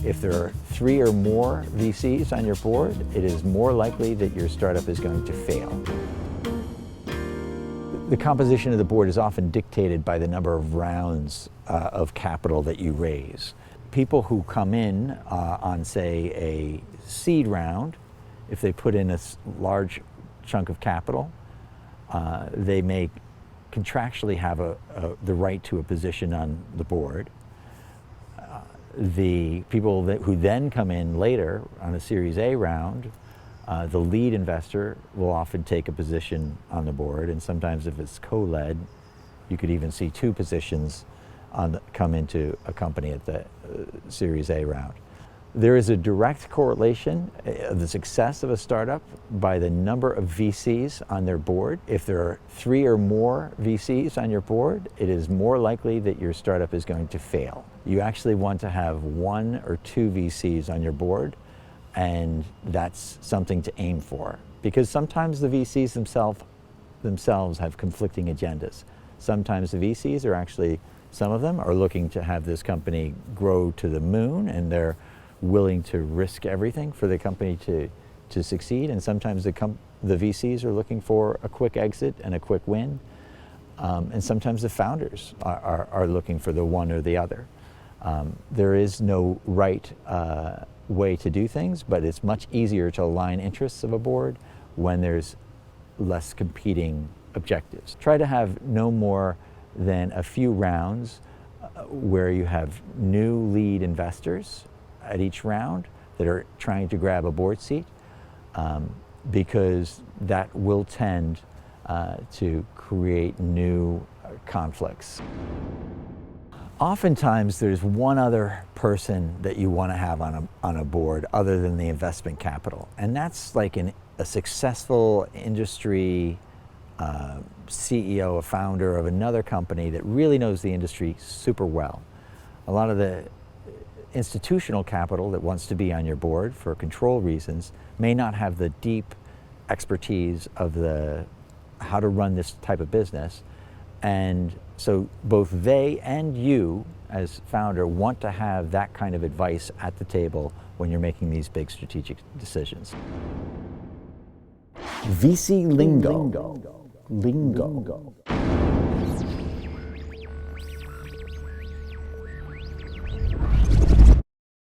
If there are 3 or more VCs on your board, it is more likely that your startup is going to fail. The composition of the board is often dictated by the number of rounds of capital that you raise. People who come in on, say, a seed round, if they put in a large chunk of capital, they may contractually have the right to a position on the board. The people who then come in later on a Series A round, the lead investor will often take a position on the board, and sometimes if it's co-led, you could even see 2 positions come into a company at the Series A round. There is a direct correlation of the success of a startup by the number of VCs on their board. If there are 3 or more VCs on your board, it is more likely that your startup is going to fail. You actually want to have 1 or 2 VCs on your board, and that's something to aim for. Because sometimes the VCs themselves have conflicting agendas. Sometimes the VCs are actually, some of them are looking to have this company grow to the moon, and they're willing to risk everything for the company to succeed, and sometimes the VCs are looking for a quick exit and a quick win, and sometimes the founders are looking for the one or the other. There is no right way to do things, but it's much easier to align interests of a board when there's less competing objectives. Try to have no more than a few rounds where you have new lead investors at each round that are trying to grab a board seat, because that will tend to create new conflicts. Oftentimes there's one other person that you want to have on a board other than the investment capital, and that's like a successful industry CEO, a founder of another company that really knows the industry super well. A lot of the institutional capital that wants to be on your board for control reasons may not have the deep expertise of how to run this type of business, and so both they and you as founder want to have that kind of advice at the table when you're making these big strategic decisions. VC Lingo. Lingo.